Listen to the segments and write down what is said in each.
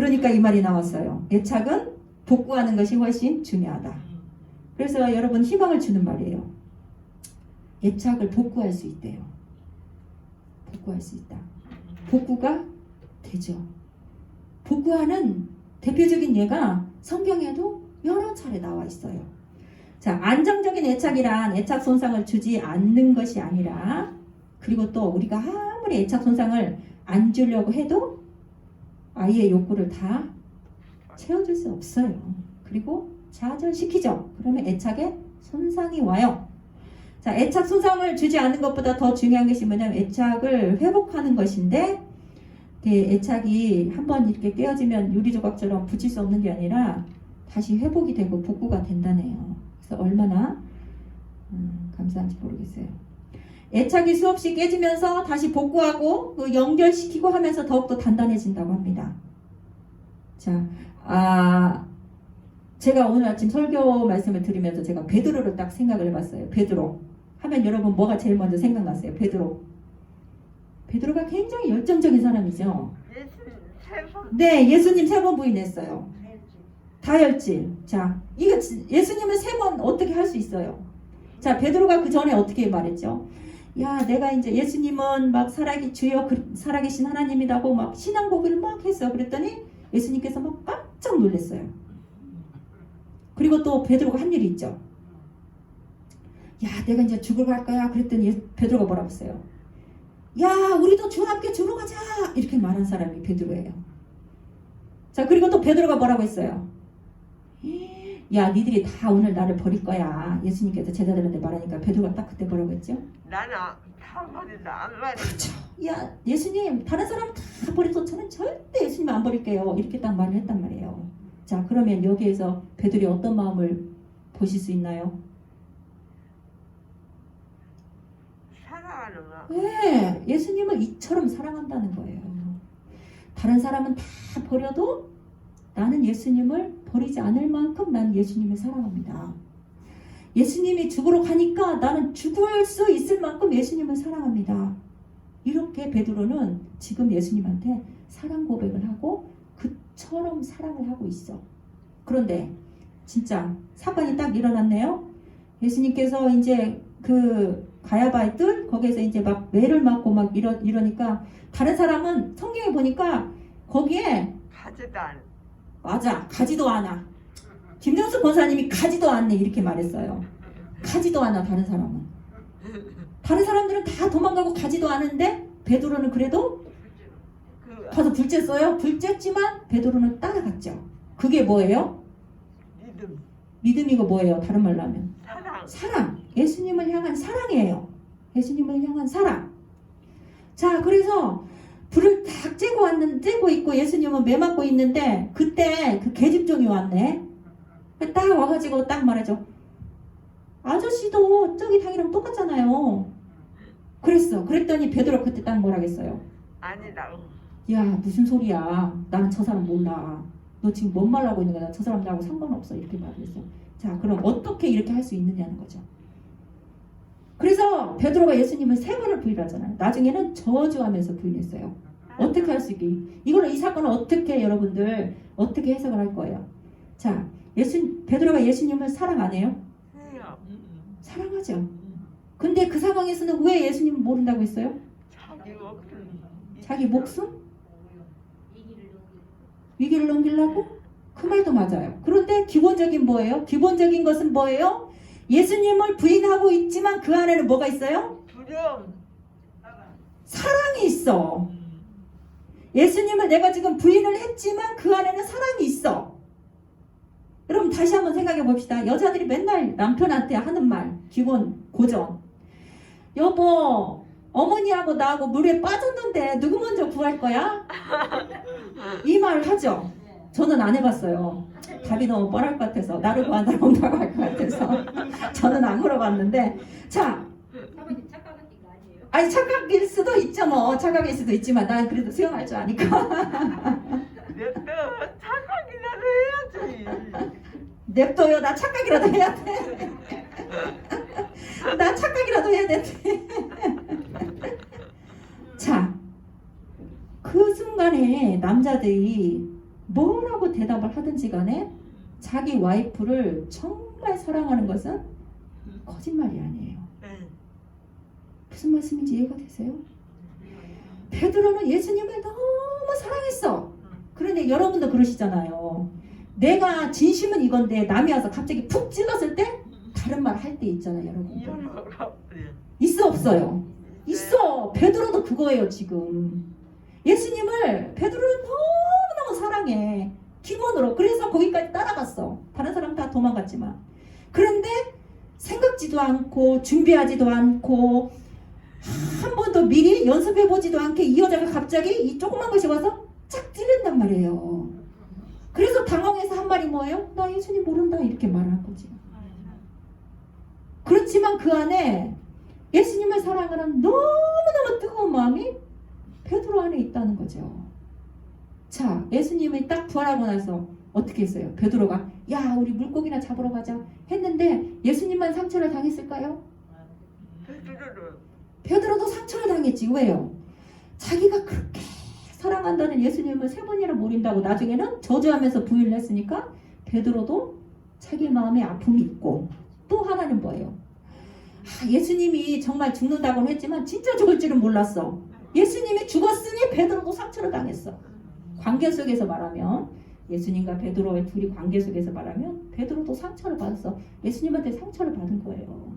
그러니까 이 말이 나왔어요. 애착은 복구하는 것이 훨씬 중요하다. 그래서 여러분 희망을 주는 말이에요. 애착을 복구할 수 있대요. 복구할 수 있다. 복구가 되죠. 복구하는 대표적인 예가 성경에도 여러 차례 나와 있어요. 자, 안정적인 애착이란 애착 손상을 주지 않는 것이 아니라, 그리고 또 우리가 아무리 애착 손상을 안 주려고 해도 아이의 욕구를 다 채워줄 수 없어요. 그리고 좌절시키죠. 그러면 애착에 손상이 와요. 자, 애착 손상을 주지 않는 것보다 더 중요한 것이 뭐냐면 애착을 회복하는 것인데, 애착이 한번 이렇게 깨어지면 유리조각처럼 붙일 수 없는 게 아니라 다시 회복이 되고 복구가 된다네요. 그래서 얼마나 감사한지 모르겠어요. 애착이 수없이 깨지면서 다시 복구하고 연결시키고 하면서 더욱더 단단해진다고 합니다. 자, 제가 오늘 아침 설교 말씀을 들으면서 제가 베드로를 딱 생각을 해봤어요. 베드로 하면 여러분 뭐가 제일 먼저 생각났어요? 베드로가 굉장히 열정적인 사람이죠. 네, 예수님 3번 부인했어요. 다혈질. 자, 이거 예수님은 3번 어떻게 할 수 있어요? 자, 베드로가 그 전에 어떻게 말했죠? 야, 내가 이제 예수님은 막 주여 살아계신 하나님이라고 막 신앙 고백을 막 했어요. 그랬더니 예수님께서 막 깜짝 놀랐어요. 그리고 또 베드로가 한 일이 있죠. 야, 내가 이제 죽으러 갈 거야. 그랬더니 베드로가 뭐라고 했어요? 야, 우리도 주와 함께 주러 가자. 이렇게 말한 사람이 베드로예요. 자, 그리고 또 베드로가 뭐라고 했어요? 야, 니들이 다 오늘 나를 버릴 거야. 예수님께서 제자들한테 말하니까 베드로가 딱 그때 뭐라고 했죠? 나는 다 버린다. 안 버린다. 그렇죠. 야, 예수님 다른 사람 다 버려도 저는 절대 예수님 안 버릴게요. 이렇게 딱 말을 했단 말이에요. 자, 그러면 여기에서 베드로의 어떤 마음을 보실 수 있나요? 사랑하는 거. 네, 예수님을 이처럼 사랑한다는 거예요. 다른 사람은 다 버려도 나는 예수님을 버리지 않을 만큼 나는 예수님을 사랑합니다. 예수님이 죽으러 가니까 나는 죽을 수 있을 만큼 예수님을 사랑합니다. 이렇게 베드로는 지금 예수님한테 사랑 고백을 하고 그처럼 사랑을 하고 있어. 그런데 진짜 사건이 딱 일어났네요. 예수님께서 이제 그 가야바의 뜰 거기에서 이제 막 매를 맞고 막 이러니까 다른 사람은 성경에 보니까 거기에 가지도 않아. 맞아, 가지도 않아. 김정수 권사님이 가지도 않네 이렇게 말했어요. 가지도 않아. 다른 사람들은 다 도망가고 가지도 않은데 베드로는 그래도 가서 불 쬐어요. 불 쬐지만 베드로는 따라갔죠. 그게 뭐예요? 믿음이고 뭐예요? 다른 말로 하면 사랑. 예수님을 향한 사랑이에요. 예수님을 향한 사랑. 자, 그래서 불을 딱 쬐고 있고 예수님은 매 맞고 있는데 그때 그 계집종이 왔네. 딱 와가지고 딱 말하죠. 아저씨도 저기 당이랑 똑같잖아요. 그랬더니 베드로 그때 딱 뭐라겠어요? 아니라고. 야, 무슨 소리야. 나는 저 사람 몰라. 너 지금 뭔 말 하고 있는 거야? 저 사람 나하고 상관없어. 이렇게 말했어. 자, 그럼 어떻게 이렇게 할 수 있느냐는 거죠. 그래서 베드로가 예수님을 3번을 부인하잖아요. 나중에는 저주하면서 부인했어요. 어떻게 할 수 있게? 이 사건은 어떻게 여러분들 어떻게 해석을 할 거예요? 자, 베드로가 예수님을 사랑 안 해요? 해요. 사랑하죠. 근데 그 상황에서는 왜 예수님을 모른다고 했어요? 자기 목숨? 위기를 넘기려고? 그 말도 맞아요. 그런데 기본적인 뭐예요? 기본적인 것은 뭐예요? 예수님을 부인하고 있지만 그 안에는 뭐가 있어요? 두려움. 사랑이 있어. 예수님을 내가 지금 부인을 했지만 그 안에는 사랑이 있어. 여러분 다시 한번 생각해 봅시다. 여자들이 맨날 남편한테 하는 말, 기본 고정. 여보, 어머니하고 나하고 물에 빠졌는데 누구 먼저 구할 거야? 이 말 하죠. 저는 안 해봤어요. 답이 너무 뻔할 것 같아서 나를 구한다고 온다고 할 것 같아서 저는 안 물어봤는데. 자, 아니 착각일 수도 있죠. 뭐 착각일 수도 있지만 난 그래도 수영할 줄 아니까. 착각이라도 해야지. 냅둬요. 나 착각이라도 해야 돼. 나 착각이라도 해야 돼. 자, 그 순간에 남자들이 뭐라고 대답을 하든지 간에 자기 와이프를 정말 사랑하는 것은 거짓말이 아니에요. 네. 무슨 말씀인지 이해가 되세요? 베드로는 예수님을 너무 사랑했어. 그런데 여러분도 그러시잖아요. 내가 진심은 이건데 남이 와서 갑자기 푹 찔렀을 때 다른 말 할 때 있잖아요, 여러분. 있어 없어요? 있어. 베드로도 그거예요 지금. 예수님을 베드로는 너무너무 사랑해. 기본으로. 그래서 거기까지 따라갔어. 다른 사람 다 도망갔지만. 그런데 생각지도 않고 준비하지도 않고 한 번도 미리 연습해보지도 않게 이 여자가 갑자기 이 조그만 것이 와서 쫙 찔른단 말이에요. 그래서 당황해서 한 말이 뭐예요? 나 예수님 모른다 이렇게 말한 거지. 그렇지만 그 안에 예수님을 사랑하는 너무너무 뜨거운 마음이 베드로 안에 있다는 거죠. 자, 예수님이 딱 부활하고 나서 어떻게 했어요? 베드로가 야 우리 물고기나 잡으러 가자 했는데 예수님만 상처를 당했을까요? 베드로도 상처를 당했지. 왜요? 자기가 그렇게 사랑한다는 예수님을 3번이나 모른다고 나중에는 저주하면서 부인을 했으니까 베드로도 자기 마음에 아픔이 있고 또 하나는 뭐예요? 예수님이 정말 죽는다고는 했지만 진짜 죽을 줄은 몰랐어. 예수님이 죽었으니 베드로도 상처를 당했어. 관계 속에서 말하면 예수님과 베드로의 둘이 관계 속에서 말하면 베드로도 상처를 받았어. 예수님한테 상처를 받은 거예요.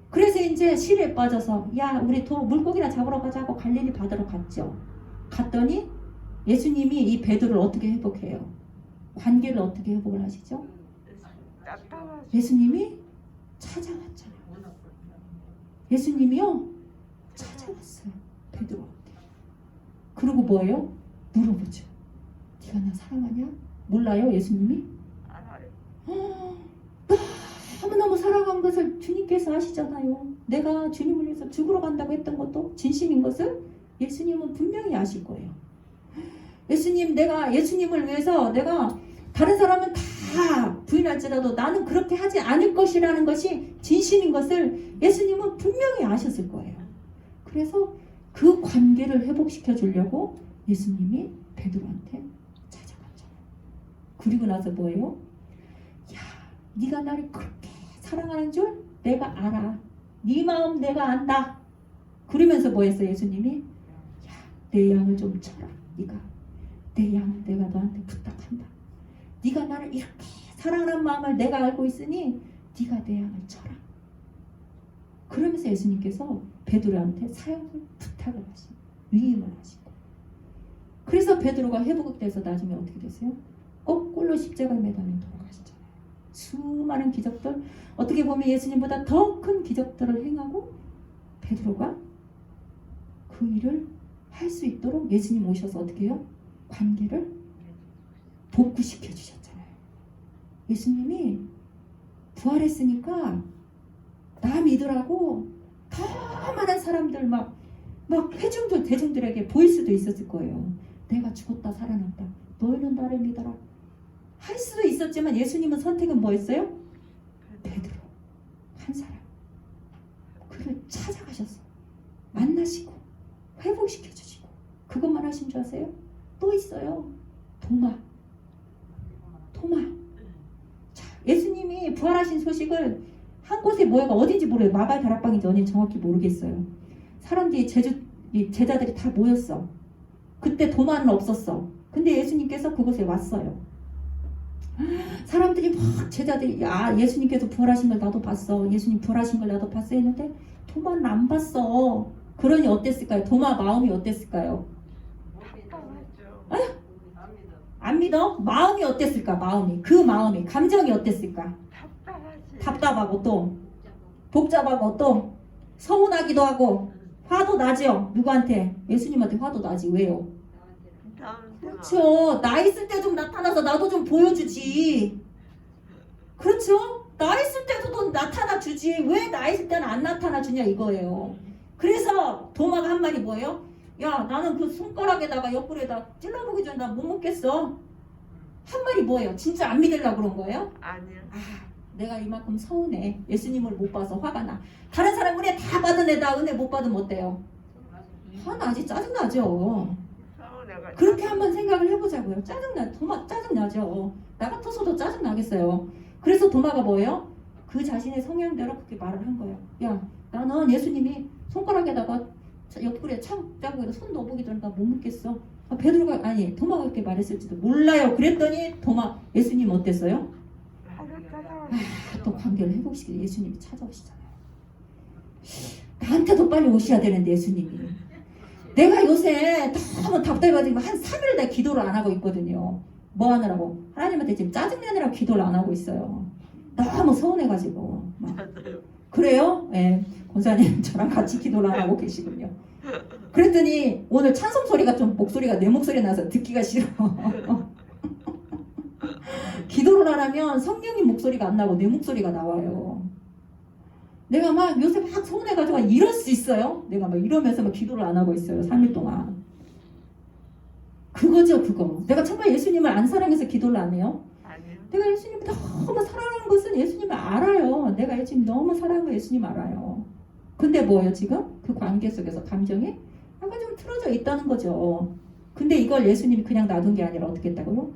그래서 이제 시리에 빠져서 야 우리 물고기나 잡으러 가자고 갈릴리 바다로 갔죠. 갔더니 예수님이 이 베드로를 어떻게 회복해요? 관계를 어떻게 회복을 하시죠? 예수님이 찾아왔잖아요. 예수님이요 찾아왔어요. 베드로한테. 그리고 뭐예요? 물어보죠. 네가 나 사랑하냐? 몰라요 예수님이? 너무너무 사랑한 것을 주님께서 아시잖아요. 내가 주님을 위해서 죽으러 간다고 했던 것도 진심인 것을 예수님은 분명히 아실 거예요. 예수님 내가 예수님을 위해서 내가 다른 사람은 다 부인할지라도 나는 그렇게 하지 않을 것이라는 것이 진심인 것을 예수님은 분명히 아셨을 거예요. 그래서 그 관계를 회복시켜 주려고 예수님이 베드로한테 찾아갔잖아요. 그리고 나서 뭐예요? 야, 네가 나를 그렇게 사랑하는 줄 내가 알아. 네 마음 내가 안다. 그러면서 뭐 했어요? 예수님이 야, 내 양을 좀 쳐라. 네가 내 양을 내가 너한테 부탁한다. 네가 나를 이렇게 사랑하는 마음을 내가 알고 있으니 네가 내 양을 쳐라. 그러면서 예수님께서 베드로한테 사역을 부탁을 하신 위임을 하신 거예요. 그래서 베드로가 회복돼서 나중에 어떻게 됐어요? 거꾸로 십자가에 매달려 돌아가시잖아요. 수많은 기적들, 어떻게 보면 예수님보다 더 큰 기적들을 행하고 베드로가 그 일을 할 수 있도록 예수님 오셔서 어떻게 해요? 관계를 복구시켜 주셨잖아요. 예수님이 부활했으니까 나 믿으라고 더 많은 사람들 막 회중들 대중들에게 보일 수도 있었을 거예요. 내가 죽었다 살아났다. 너희는 나를 믿어라. 할 수도 있었지만 예수님은 선택은 뭐였어요? 베드로 한 사람. 그를 찾아가셔서 만나시고 회복시켜 주시고 그것만 하신 줄 아세요? 또 있어요. 도마. 자, 예수님이 부활하신 소식을 한 곳에 모여가 어딘지 모르겠어요. 마갈 다락방인지 어딘지 정확히 모르겠어요. 사람들이 제자들이 다 모였어. 그때 도마는 없었어. 근데 예수님께서 그곳에 왔어요. 사람들이 막 제자들이 야 예수님께서 부활하신 걸 나도 봤어. 예수님 부활하신 걸 나도 봤어 했는데 도마는 안 봤어. 그러니 어땠을까요? 도마 마음이 어땠을까요? 안 믿어? 마음이 어땠을까? 마음이 그 마음이 감정이 어땠을까? 답답하고 또 복잡하고 또 서운하기도 하고 화도 나죠. 누구한테? 예수님한테 화도 나지. 왜요? 그렇죠. 나 있을 때 좀 나타나서 나도 좀 보여주지. 그렇죠? 나 있을 때도 좀 나타나 주지. 왜 나 있을 때는 안 나타나 주냐 이거예요. 그래서 도마가 한 말이 뭐예요? 야 나는 그 손가락에다가 옆구리에다 찔러보기 전에 나 못 먹겠어. 한 말이 뭐예요? 진짜 안 믿으려고 그런 거예요? 아니요. 내가 이만큼 서운해. 예수님을 못 봐서 화가 나. 다른 사람 은혜 다 받은 애다 은혜 못 받으면 어때요? 화나지. 짜증나죠. 서운해가지고. 그렇게 한번 생각을 해보자고요. 짜증나죠. 나 같아서도 짜증나겠어요. 그래서 도마가 뭐예요? 그 자신의 성향대로 그렇게 말을 한 거예요. 야, 나는 예수님이 손가락에다가 옆구리에 창 짜고 해서 손 넣어보기 전에 나 못 먹겠어. 도마가 그렇게 말했을지도 몰라요. 그랬더니 예수님 어땠어요? 또 관계를 회복시키고 예수님이 찾아오시잖아요. 나한테도 빨리 오셔야 되는데 예수님이. 내가 요새 너무 답답해가지고 한 3일 내가 기도를 안 하고 있거든요. 뭐 하느라고? 하나님한테 지금 짜증내느라고 기도를 안 하고 있어요. 너무 서운해가지고. 그래요? 예. 권사님 저랑 같이 기도를 안 하고 계시군요. 그랬더니 오늘 찬송 소리가 좀 내 목소리 나서 듣기가 싫어. 기도를 안 하면 성령님 목소리가 안 나고 내 목소리가 나와요. 내가 막 요새 막 서운해가지고 이럴 수 있어요. 내가 막 이러면서 막 기도를 안 하고 있어요. 3일 동안. 그거죠, 그거. 내가 정말 예수님을 안 사랑해서 기도를 안 해요? 아니요. 내가 예수님을 너무 사랑하는 것은 예수님을 알아요. 내가 예수님 너무 사랑하는 거 예수님 알아요. 근데 뭐예요, 지금? 그 관계 속에서 감정이 약간 좀 틀어져 있다는 거죠. 근데 이걸 예수님이 그냥 놔둔 게 아니라 어떻게 했다고요?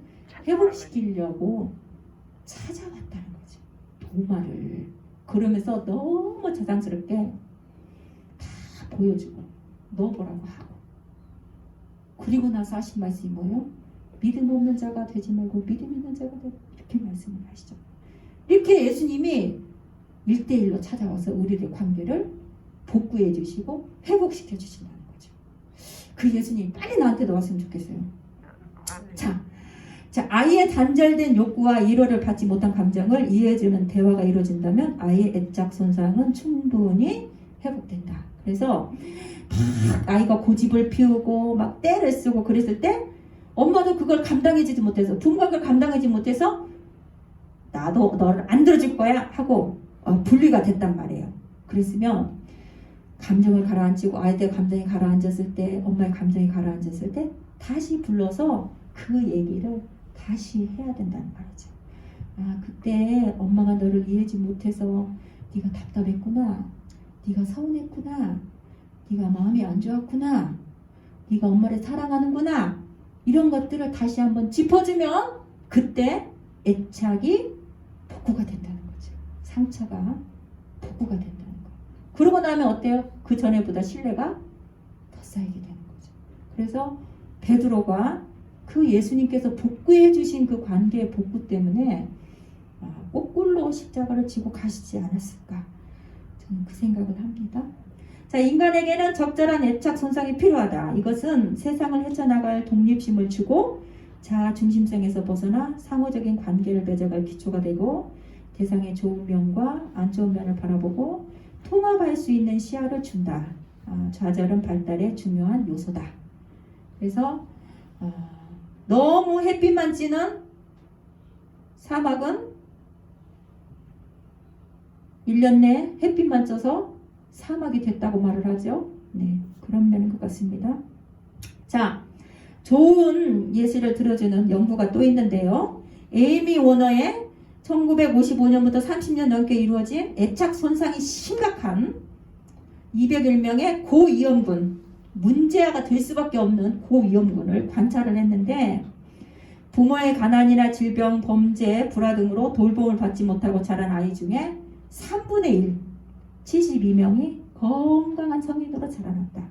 회복시키려고 찾아왔다는 거죠. 도마를. 그러면서 너무 자상스럽게 다 보여주고 넣어보라고 하고. 그리고 나서 하신 말씀이 뭐예요? 믿음 없는 자가 되지 말고 믿음 있는 자가 되라. 이렇게 말씀을 하시죠. 이렇게 예수님이 1대1로 찾아와서 우리의 관계를 복구해 주시고 회복시켜 주신다는 거죠. 그 예수님이 빨리 나한테도 왔으면 좋겠어요. 자, 아이의 단절된 욕구와 위로를 받지 못한 감정을 이해해주는 대화가 이루어진다면 아이의 애착 손상은 충분히 회복된다. 그래서 아이가 고집을 피우고 막 떼를 쓰고 그랬을 때 엄마도 그걸 감당하지 못해서 부모가 그걸 감당하지 못해서 나도 너를 안 들어줄 거야 하고 분리가 됐단 말이에요. 그랬으면 감정을 가라앉히고 아이들 감정이 가라앉았을 때 엄마의 감정이 가라앉았을 때 다시 불러서 그 얘기를 다시 해야 된다는 말이죠. 그때 엄마가 너를 이해하지 못해서 네가 답답했구나. 네가 서운했구나. 네가 마음이 안 좋았구나. 네가 엄마를 사랑하는구나. 이런 것들을 다시 한번 짚어주면 그때 애착이 복구가 된다는 거죠. 상처가 복구가 된다는 거. 그러고 나면 어때요? 그 전에보다 신뢰가 더 쌓이게 되는 거죠. 그래서 베드로가 그 예수님께서 복구해 주신 그 관계의 복구 때문에 거꾸로 십자가를 지고 가시지 않았을까? 저는 그 생각을 합니다. 자, 인간에게는 적절한 애착 손상이 필요하다. 이것은 세상을 헤쳐나갈 독립심을 주고 자아 중심성에서 벗어나 상호적인 관계를 맺어갈 기초가 되고 대상의 좋은 면과 안 좋은 면을 바라보고 통합할 수 있는 시야를 준다. 좌절은 발달의 중요한 요소다. 그래서 너무 햇빛만 찌는 사막은 1년 내 햇빛만 쪄서 사막이 됐다고 말을 하죠. 네, 그런 면인 것 같습니다. 자, 좋은 예시를 들어주는 연구가 또 있는데요. 에이미 워너의 1955년부터 30년 넘게 이루어진 애착 손상이 심각한 201명의 고위험군, 문제아가 될 수밖에 없는 고위험군을 관찰을 했는데 부모의 가난이나 질병, 범죄, 불화 등으로 돌봄을 받지 못하고 자란 아이 중에 3분의 1, 72명이 건강한 성인으로 자라났다.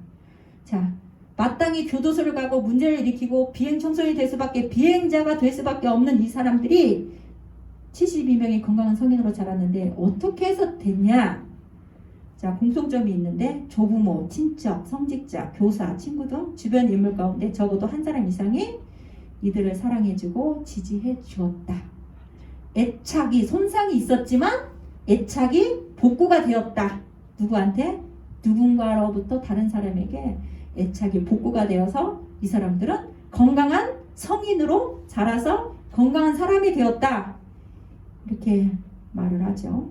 자, 마땅히 교도소를 가고 문제를 일으키고 비행청소년이 비행자가 될 수밖에 없는 이 사람들이 72명이 건강한 성인으로 자랐는데 어떻게 해서 됐냐? 자, 공통점이 있는데 조부모, 친척, 성직자, 교사, 친구 등 주변 인물 가운데 적어도 한 사람 이상이 이들을 사랑해주고 지지해 주었다. 애착이 손상이 있었지만 애착이 복구가 되었다. 누구한테? 누군가로부터 다른 사람에게 애착이 복구가 되어서 이 사람들은 건강한 성인으로 자라서 건강한 사람이 되었다. 이렇게 말을 하죠.